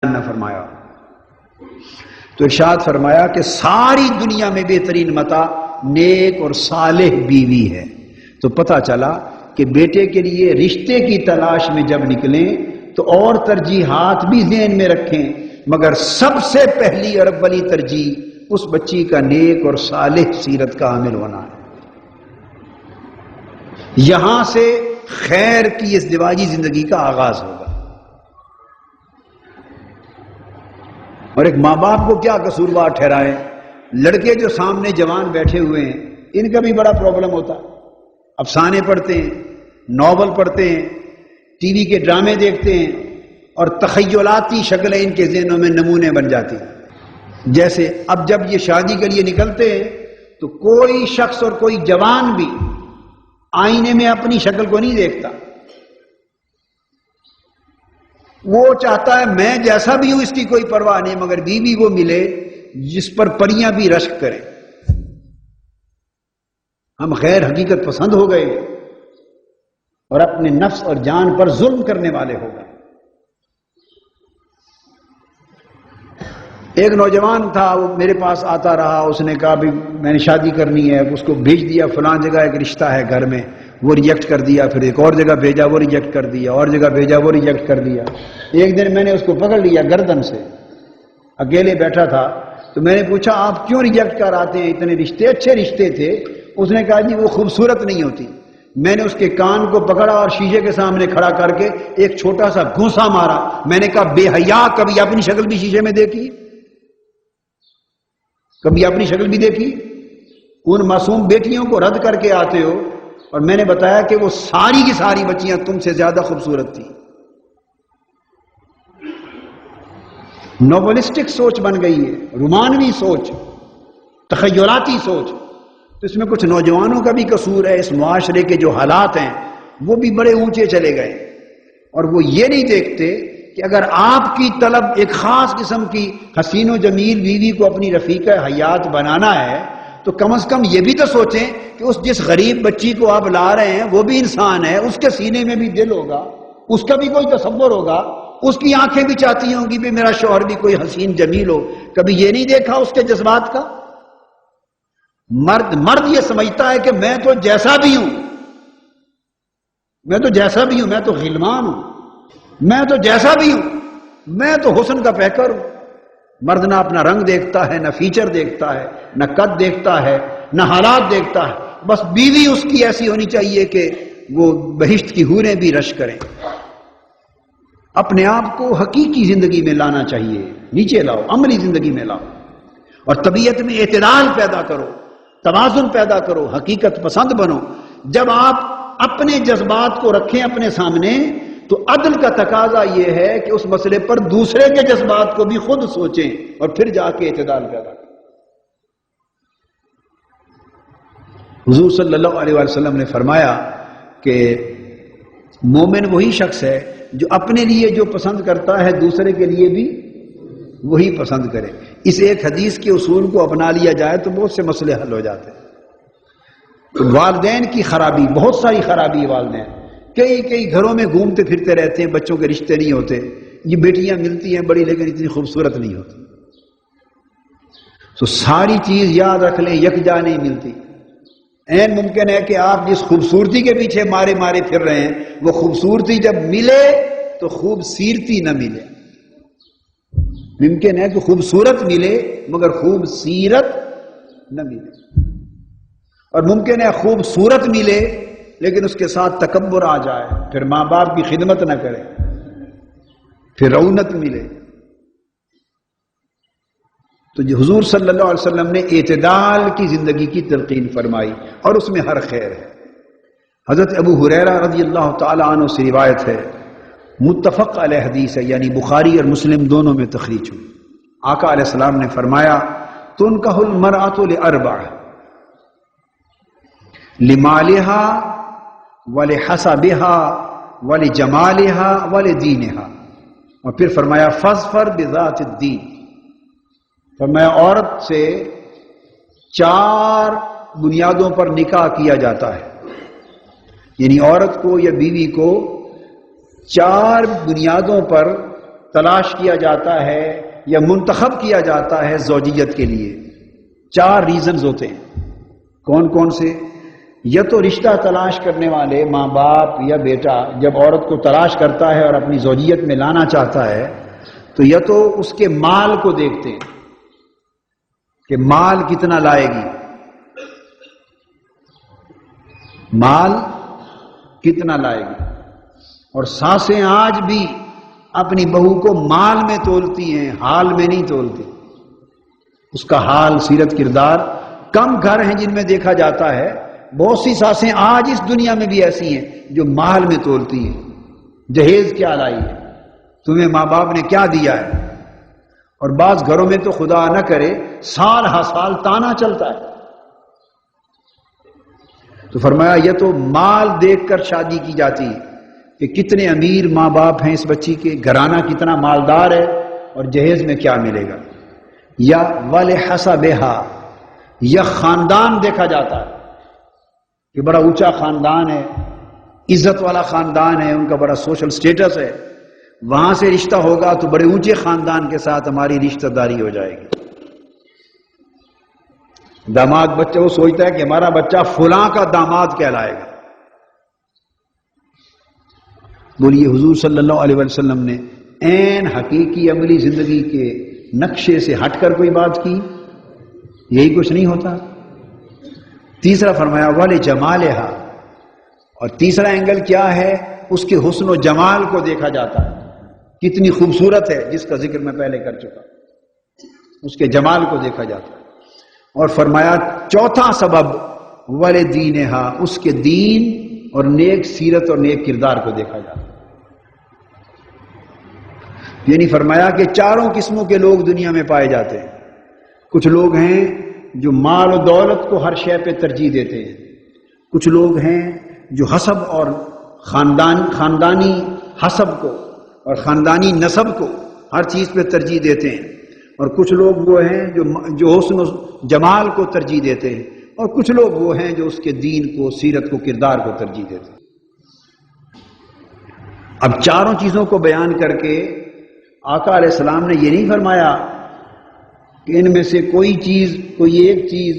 نہ فرمایا تو ارشاد فرمایا کہ ساری دنیا میں بہترین متاع نیک اور صالح بیوی ہے۔ تو پتہ چلا کہ بیٹے کے لیے رشتے کی تلاش میں جب نکلیں تو اور ترجیحات بھی ذہن میں رکھیں، مگر سب سے پہلی اور اولی ترجیح اس بچی کا نیک اور صالح سیرت کا حامل ہونا ہے۔ یہاں سے خیر کی ازدواجی زندگی کا آغاز ہوگا۔ اور ایک ماں باپ کو کیا قصوروار ٹھہرائیں؟ لڑکے جو سامنے جوان بیٹھے ہوئے ہیں ان کا بھی بڑا پرابلم ہوتا ہے، افسانے پڑھتے ہیں، ناول پڑھتے ہیں، ٹی وی کے ڈرامے دیکھتے ہیں اور تخیلاتی شکلیں ان کے ذہنوں میں نمونے بن جاتی ہیں۔ جیسے اب جب یہ شادی کے لیے نکلتے ہیں تو کوئی شخص اور کوئی جوان بھی آئینے میں اپنی شکل کو نہیں دیکھتا، وہ چاہتا ہے میں جیسا بھی ہوں اس کی کوئی پرواہ نہیں، مگر بیوی وہ ملے جس پر پریاں بھی رشک کریں۔ ہم غیر حقیقت پسند ہو گئے اور اپنے نفس اور جان پر ظلم کرنے والے ہو گئے۔ ایک نوجوان تھا، وہ میرے پاس آتا رہا، اس نے کہا بھی میں نے شادی کرنی ہے، اس کو بھیج دیا فلاں جگہ ایک رشتہ ہے گھر میں، وہ ریجیکٹ کر دیا، پھر ایک اور جگہ بھیجا وہ ریجیکٹ کر دیا، اور جگہ بھیجا وہ ریجیکٹ کر دیا۔ ایک دن میں نے اس کو پکڑ لیا گردن سے، اکیلے بیٹھا تھا، تو میں نے پوچھا آپ کیوں ریجیکٹ کر آتے ہیں؟ اتنے رشتے اچھے رشتے تھے۔ اس نے کہا جی وہ خوبصورت نہیں ہوتی۔ میں نے اس کے کان کو پکڑا اور شیشے کے سامنے کھڑا کر کے ایک چھوٹا سا گھونسا مارا۔ میں نے کہا بے حیا، کبھی اپنی شکل بھی شیشے میں دیکھی؟ کبھی اپنی شکل بھی دیکھی؟ ان معصوم بیٹیوں کو رد کر کے آتے ہو، اور میں نے بتایا کہ وہ ساری کی ساری بچیاں تم سے زیادہ خوبصورت تھیں۔ نوولسٹک سوچ بن گئی ہے، رومانوی سوچ، تخیلاتی سوچ۔ تو اس میں کچھ نوجوانوں کا بھی قصور ہے، اس معاشرے کے جو حالات ہیں وہ بھی بڑے اونچے چلے گئے، اور وہ یہ نہیں دیکھتے کہ اگر آپ کی طلب ایک خاص قسم کی حسین و جمیل بیوی کو اپنی رفیقہ حیات بنانا ہے تو کم از کم یہ بھی تو سوچیں کہ اس جس غریب بچی کو آپ لا رہے ہیں وہ بھی انسان ہے، اس کے سینے میں بھی دل ہوگا، اس کا بھی کوئی تصور ہوگا، اس کی آنکھیں بھی چاہتی ہوں گی کہ میرا شوہر بھی کوئی حسین جمیل ہو۔ کبھی یہ نہیں دیکھا اس کے جذبات کا؟ مرد یہ سمجھتا ہے کہ میں تو جیسا بھی ہوں، میں تو جیسا بھی ہوں، میں تو غلمان ہوں، میں تو جیسا بھی ہوں، میں تو حسن کا پیکر ہوں۔ مرد نہ اپنا رنگ دیکھتا ہے، نہ فیچر دیکھتا ہے، نہ قد دیکھتا ہے، نہ حالات دیکھتا ہے، بس بیوی اس کی ایسی ہونی چاہیے کہ وہ بہشت کی حوریں بھی رش کریں۔ اپنے آپ کو حقیقی زندگی میں لانا چاہیے، نیچے لاؤ، عملی زندگی میں لاؤ، اور طبیعت میں اعتدال پیدا کرو، توازن پیدا کرو، حقیقت پسند بنو۔ جب آپ اپنے جذبات کو رکھیں اپنے سامنے تو عدل کا تقاضا یہ ہے کہ اس مسئلے پر دوسرے کے جذبات کو بھی خود سوچیں اور پھر جا کے اعتدال پیدا کریں۔ حضور صلی اللہ علیہ وسلم نے فرمایا کہ مومن وہی شخص ہے جو اپنے لیے جو پسند کرتا ہے دوسرے کے لیے بھی وہی پسند کرے۔ اس ایک حدیث کے اصول کو اپنا لیا جائے تو بہت سے مسئلے حل ہو جاتے ہیں۔ والدین کی خرابی، بہت ساری خرابی والدین، کئی گھروں میں گھومتے پھرتے رہتے ہیں، بچوں کے رشتے نہیں ہوتے، یہ بیٹیاں ملتی ہیں بڑی لیکن اتنی خوبصورت نہیں ہوتی۔ تو ساری چیز یاد رکھ لیں، یکجا نہیں ملتی۔ این ممکن ہے کہ آپ جس خوبصورتی کے پیچھے مارے پھر رہے ہیں وہ خوبصورتی جب ملے تو خوبصیرتی نہ ملے۔ ممکن ہے کہ خوبصورت ملے مگر خوبصیرت نہ ملے، اور ممکن ہے خوبصورت ملے لیکن اس کے ساتھ تکبر آ جائے، پھر ماں باپ کی خدمت نہ کرے، پھر رونت ملے۔ تو جو حضور صلی اللہ علیہ وسلم نے اعتدال کی زندگی کی تلقین فرمائی، اور اس میں ہر خیر ہے۔ حضرت ابو ہریرہ رضی اللہ تعالی عنہ سے روایت ہے، متفق علیہ حدیث ہے، یعنی بخاری اور مسلم دونوں میں تخریج ہوئی۔ آقا علیہ السلام نے فرمایا تنکح المرأۃ لاربع، لمالہا ولحسبہا ولجمالہا ولدینہا، اور پھر فرمایا فاظفر بذات الدین۔ فرمایا عورت سے 4 بنیادوں پر نکاح کیا جاتا ہے، یعنی عورت کو یا بیوی کو 4 بنیادوں پر تلاش کیا جاتا ہے یا منتخب کیا جاتا ہے زوجیت کے لیے، 4 ریزنز ہوتے ہیں۔ کون کون سے؟ یا تو رشتہ تلاش کرنے والے ماں باپ یا بیٹا جب عورت کو تلاش کرتا ہے اور اپنی زوجیت میں لانا چاہتا ہے تو یا تو اس کے مال کو دیکھتے ہیں کہ مال کتنا لائے گی، مال کتنا لائے گی، اور ساسیں آج بھی اپنی بہو کو مال میں تولتی ہیں، حال میں نہیں تولتی۔ اس کا حال، سیرت، کردار، کم گھر ہیں جن میں دیکھا جاتا ہے، بہت سی ساسیں آج اس دنیا میں بھی ایسی ہیں جو مال میں تولتی ہیں، جہیز کیا لائی ہے، تمہیں ماں باپ نے کیا دیا ہے، اور بعض گھروں میں تو خدا نہ کرے سال ہر سال تانا چلتا ہے۔ تو فرمایا یہ تو مال دیکھ کر شادی کی جاتی ہے کہ کتنے امیر ماں باپ ہیں اس بچی کے، گھرانہ کتنا مالدار ہے اور جہیز میں کیا ملے گا، یا وَلِحَسَبِهَا، یا خاندان دیکھا جاتا ہے کہ بڑا اونچا خاندان ہے، عزت والا خاندان ہے، ان کا بڑا سوشل سٹیٹس ہے، وہاں سے رشتہ ہوگا تو بڑے اونچے خاندان کے ساتھ ہماری رشتہ داری ہو جائے گی۔ داماد بچہ وہ سوچتا ہے کہ ہمارا بچہ فلاں کا داماد کہلائے گا۔ بولیے حضور صلی اللہ علیہ وسلم نے عین حقیقی عملی زندگی کے نقشے سے ہٹ کر کوئی بات کی؟ یہی کچھ نہیں ہوتا۔ تیسرا فرمایا وَلِجَمَالِهَا، اور تیسرا اینگل کیا ہے؟ اس کے حسن و جمال کو دیکھا جاتا ہے، کتنی خوبصورت ہے، جس کا ذکر میں پہلے کر چکا، اس کے جمال کو دیکھا جاتا ہے۔ اور فرمایا چوتھا سبب وَلِدِينِهَا، اس کے دین اور نیک سیرت اور نیک کردار کو دیکھا جاتا ہے۔ یعنی فرمایا کہ 4 قسموں کے لوگ دنیا میں پائے جاتے ہیں۔ کچھ لوگ ہیں جو مال و دولت کو ہر شے پہ ترجیح دیتے ہیں، کچھ لوگ ہیں جو حسب اور خاندانی حسب کو اور خاندانی نسب کو ہر چیز پہ ترجیح دیتے ہیں، اور کچھ لوگ وہ ہیں جو حسن و جمال کو ترجیح دیتے ہیں، اور کچھ لوگ وہ ہیں جو اس کے دین کو، سیرت کو، کردار کو ترجیح دیتے ہیں۔ اب 4 چیزوں کو بیان کر کے آقا علیہ السلام نے یہ نہیں فرمایا کہ ان میں سے کوئی ایک چیز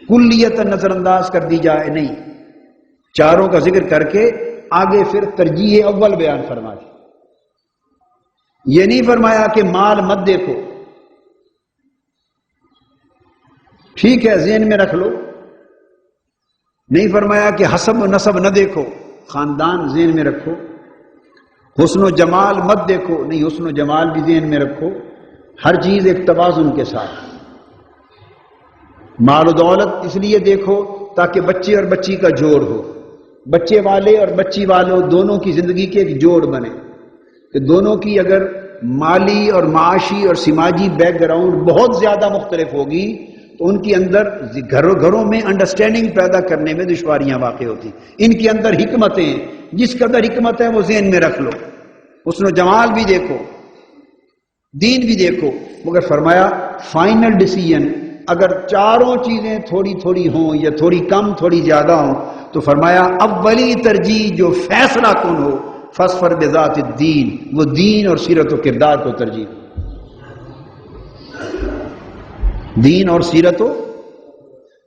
کلیت نظر انداز کر دی جائے، نہیں، 4 کا ذکر کر کے آگے پھر ترجیح اول بیان فرما دی۔ یہ نہیں فرمایا کہ مال مت دیکھو، ٹھیک ہے ذہن میں رکھ لو، نہیں فرمایا کہ حسب و نسب نہ دیکھو، خاندان ذہن میں رکھو، حسن و جمال مت دیکھو، نہیں، حسن و جمال بھی ذہن میں رکھو، ہر چیز ایک توازن کے ساتھ۔ مال و دولت اس لیے دیکھو تاکہ بچے اور بچی کا جوڑ ہو، بچے والے اور بچی والوں دونوں کی زندگی کے ایک جوڑ بنے، کہ دونوں کی اگر مالی اور معاشی اور سماجی بیک گراؤنڈ بہت زیادہ مختلف ہوگی تو ان کے اندر گھروں میں انڈرسٹینڈنگ پیدا کرنے میں دشواریاں واقع ہوتی۔ ان کے اندر حکمتیں، جس قدر حکمت ہے وہ ذہن میں رکھ لو، حسن و جمال بھی دیکھو، دین بھی دیکھو، مگر فرمایا فائنل ڈیسیژن اگر 4 چیزیں تھوڑی تھوڑی ہوں یا تھوڑی کم تھوڑی زیادہ ہوں تو فرمایا اولی ترجیح جو فیصلہ کن ہو فاظفر بذات الدین، وہ دین اور سیرت و کردار کو ترجیح، دین اور سیرت ہو،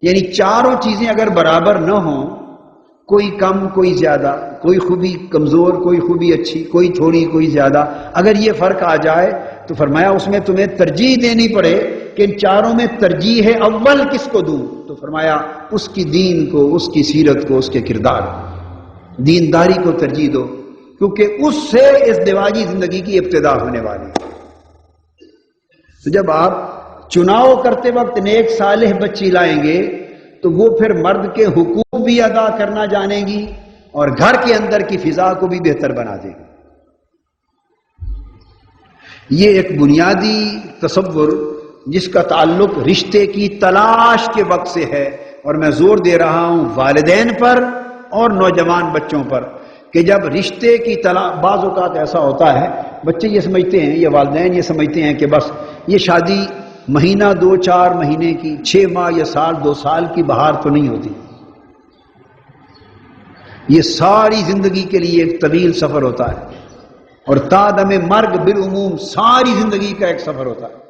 یعنی 4 چیزیں اگر برابر نہ ہوں، کوئی کم کوئی زیادہ، کوئی خوبی کمزور کوئی خوبی اچھی، کوئی تھوڑی کوئی زیادہ، اگر یہ فرق آ جائے تو فرمایا اس میں تمہیں ترجیح دینی پڑے کہ ان 4 میں ترجیح ہے اول کس کو دوں، تو فرمایا اس کی دین کو، اس کی سیرت کو، اس کے کردار کو، دینداری کو ترجیح دو، کیونکہ اس سے اس دواجی زندگی کی ابتدا ہونے والی ہے۔ تو جب آپ چناؤ کرتے وقت نیک صالح بچی لائیں گے تو وہ پھر مرد کے حقوق بھی ادا کرنا جانے گی اور گھر کے اندر کی فضا کو بھی بہتر بنا دے گی۔ یہ ایک بنیادی تصور جس کا تعلق رشتے کی تلاش کے وقت سے ہے، اور میں زور دے رہا ہوں والدین پر اور نوجوان بچوں پر کہ جب رشتے کی تلاش، بعض اوقات ایسا ہوتا ہے بچے یہ سمجھتے ہیں یا والدین یہ سمجھتے ہیں کہ بس یہ شادی مہینہ 2-4 مہینے کی، 6 ماہ یا سال 2 سال کی بہار تو نہیں ہوتی، یہ ساری زندگی کے لیے ایک طویل سفر ہوتا ہے۔ اور تادم مرگ بالعموم ساری زندگی کا ایک سفر ہوتا ہے.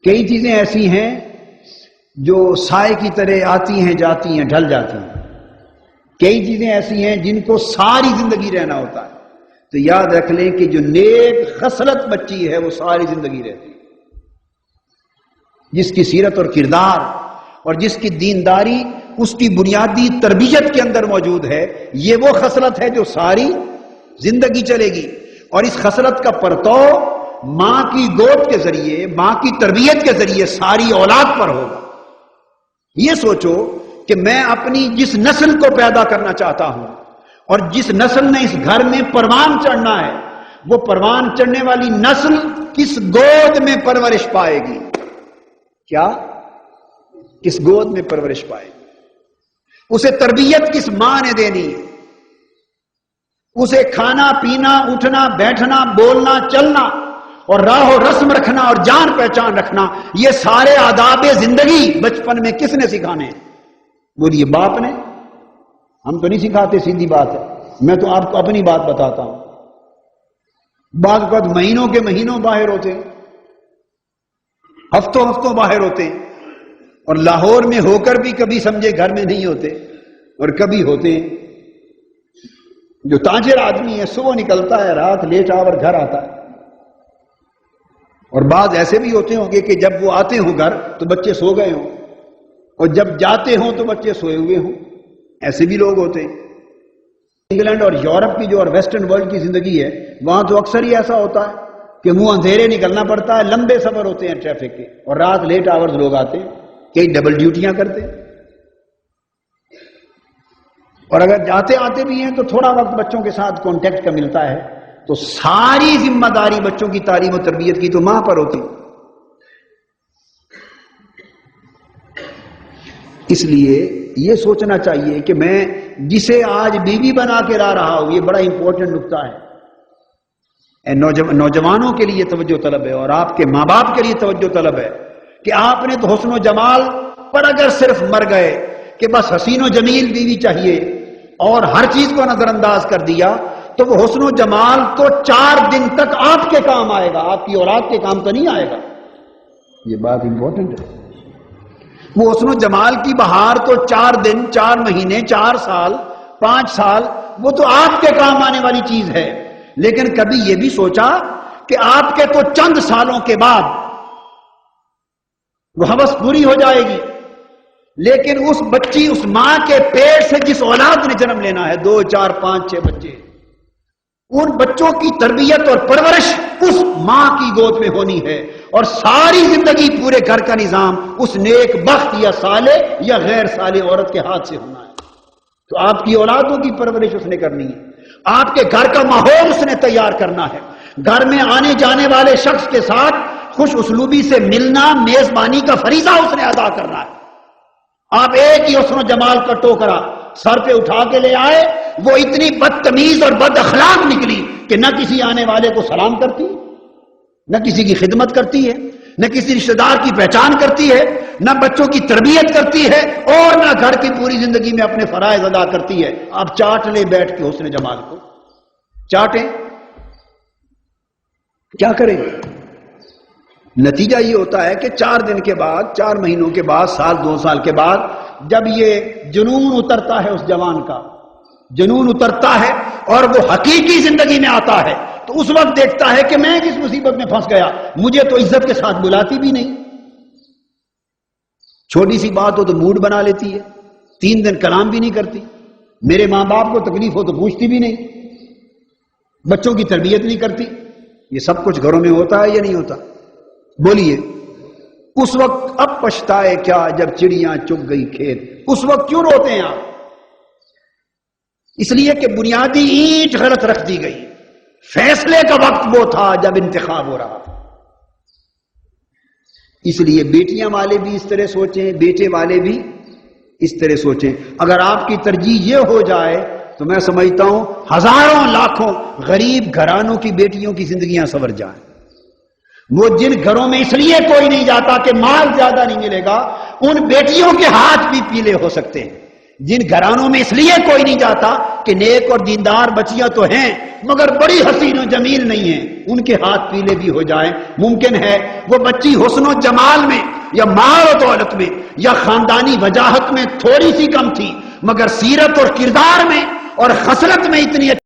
کئی چیزیں ایسی ہیں جو سائے کی طرح آتی ہیں جاتی ہیں ڈھل جاتی ہیں. کئی چیزیں ایسی ہیں جن کو ساری زندگی رہنا ہوتا ہے. تو یاد رکھ لیں کہ جو نیک خصلت بچی ہے وہ ساری زندگی رہتی ہے. جس کی سیرت اور کردار اور جس کی دینداری اس کی بنیادی تربیت کے اندر موجود ہے، یہ وہ خصلت ہے جو ساری زندگی چلے گی. اور اس خصلت کا پرتو ماں کی گود کے ذریعے، ماں کی تربیت کے ذریعے ساری اولاد پر ہوگا. یہ سوچو کہ میں اپنی جس نسل کو پیدا کرنا چاہتا ہوں اور جس نسل نے اس گھر میں پروان چڑھنا ہے، وہ پروان چڑھنے والی نسل کس گود میں پرورش پائے گی؟ کیا؟ کس گود میں پرورش پائے گی؟ اسے تربیت کس ماں نے دینی ہے؟ اسے کھانا پینا اٹھنا بیٹھنا بولنا چلنا اور راہ و رسم رکھنا اور جان پہچان رکھنا، یہ سارے آداب زندگی بچپن میں کس نے سکھانے ہیں؟ بولیے باپ نے. ہم تو نہیں سکھاتے، سیدھی بات ہے. میں تو آپ کو اپنی بات بتاتا ہوں. بعض وقت مہینوں کے مہینوں باہر ہوتے ہیں، ہفتوں ہفتوں باہر ہوتے ہیں، اور لاہور میں ہو کر بھی کبھی سمجھے گھر میں نہیں ہوتے اور کبھی ہوتے ہیں. جو تاجر آدمی ہے صبح نکلتا ہے رات لیٹ آور گھر آتا ہے. اور بعض ایسے بھی ہوتے ہوں گے کہ جب وہ آتے ہوں گھر تو بچے سو گئے ہوں، اور جب جاتے ہوں تو بچے سوئے ہوئے ہوں. ایسے بھی لوگ ہوتے ہیں. انگلینڈ اور یورپ کی جو اور ویسٹرن ورلڈ کی زندگی ہے وہاں تو اکثر ہی ایسا ہوتا ہے کہ منہ اندھیرے نکلنا پڑتا ہے، لمبے سفر ہوتے ہیں ٹریفک کے، اور رات لیٹ آورز لوگ آتے ہیں، کئی ڈبل ڈیوٹیاں کرتے ہیں. اور اگر جاتے آتے بھی ہیں تو تھوڑا وقت بچوں کے ساتھ کانٹیکٹ کا ملتا ہے، تو ساری ذمہ داری بچوں کی تعلیم و تربیت کی تو ماں پر ہوتی. اس لیے یہ سوچنا چاہیے کہ میں جسے آج بیوی بنا کے لا رہا ہوں، یہ بڑا امپورٹنٹ نکتہ ہے. نوجوانوں کے لیے توجہ طلب ہے، اور آپ کے ماں باپ کے لیے توجہ طلب ہے کہ آپ نے تو حسن و جمال پر اگر صرف مر گئے کہ بس حسین و جمیل بیوی چاہیے اور ہر چیز کو نظر انداز کر دیا، تو وہ حسن و جمال تو 4 دن تک آپ کے کام آئے گا، آپ کی اولاد کے کام تو نہیں آئے گا. یہ بات امپورٹنٹ ہے. وہ حسن و جمال کی بہار تو 4 دن 4 مہینے 4 سال 5 سال وہ تو آپ کے کام آنے والی چیز ہے. لیکن کبھی یہ بھی سوچا کہ آپ کے تو چند سالوں کے بعد وہ ہوس پوری ہو جائے گی، لیکن اس بچی اس ماں کے پیٹ سے جس اولاد نے جنم لینا ہے 2 4 5 6 بچے، ان بچوں کی تربیت اور پرورش اس ماں کی گود میں ہونی ہے، اور ساری زندگی پورے گھر کا نظام اس نیک بخت یا صالح یا غیر صالح عورت کے ہاتھ سے ہونا ہے. تو آپ کی اولادوں کی پرورش اس نے کرنی ہے، آپ کے گھر کا ماحول اس نے تیار کرنا ہے، گھر میں آنے جانے والے شخص کے ساتھ خوش اسلوبی سے ملنا، میزبانی کا فریضہ اس نے ادا کرنا ہے. آپ ایک ہی حسن و جمال کا ٹوکرا سر پہ اٹھا کے لے آئے، وہ اتنی بدتمیز اور بد اخلاق نکلی کہ نہ کسی آنے والے کو سلام کرتی، نہ کسی کی خدمت کرتی ہے، نہ کسی رشتہ دار کی پہچان کرتی ہے، نہ بچوں کی تربیت کرتی ہے، اور نہ گھر کی پوری زندگی میں اپنے فرائض ادا کرتی ہے. آپ چاٹ لیں بیٹھ کے حسن جمال کو، چاٹیں، کیا کریں گے؟ نتیجہ یہ ہوتا ہے کہ 4 دن کے بعد 4 مہینوں کے بعد سال 2 سال کے بعد جب یہ جنون اترتا ہے، اس جوان کا جنون اترتا ہے اور وہ حقیقی زندگی میں آتا ہے، تو اس وقت دیکھتا ہے کہ میں کس مصیبت میں پھنس گیا، مجھے تو عزت کے ساتھ بلاتی بھی نہیں، چھوٹی سی بات ہو تو موڈ بنا لیتی ہے، 3 دن کلام بھی نہیں کرتی، میرے ماں باپ کو تکلیف ہو تو پوچھتی بھی نہیں، بچوں کی تربیت نہیں کرتی. یہ سب کچھ گھروں میں ہوتا ہے یا نہیں ہوتا؟ بولیے. اس وقت اب پچھتائے کیا جب چڑیاں چگ گئی کھیت. اس وقت کیوں روتے ہیں آپ؟ اس لیے کہ بنیادی اینٹ غلط رکھ دی گئی. فیصلے کا وقت وہ تھا جب انتخاب ہو رہا تھا. اس لیے بیٹیاں والے بھی اس طرح سوچیں، بیٹے والے بھی اس طرح سوچیں. اگر آپ کی ترجیح یہ ہو جائے تو میں سمجھتا ہوں ہزاروں لاکھوں غریب گھرانوں کی بیٹیوں کی زندگیاں سنور جائیں. وہ جن گھروں میں اس لیے کوئی نہیں جاتا کہ مال زیادہ نہیں ملے گا، ان بیٹیوں کے ہاتھ بھی پیلے ہو سکتے ہیں. جن گھرانوں میں اس لیے کوئی نہیں جاتا کہ نیک اور دیندار بچیاں تو ہیں مگر بڑی حسین و جمیل نہیں ہیں، ان کے ہاتھ پیلے بھی ہو جائیں، ممکن ہے وہ بچی حسن و جمال میں یا مال و دولت میں یا خاندانی وجاہت میں تھوڑی سی کم تھی، مگر سیرت اور کردار میں اور خصلت میں اتنی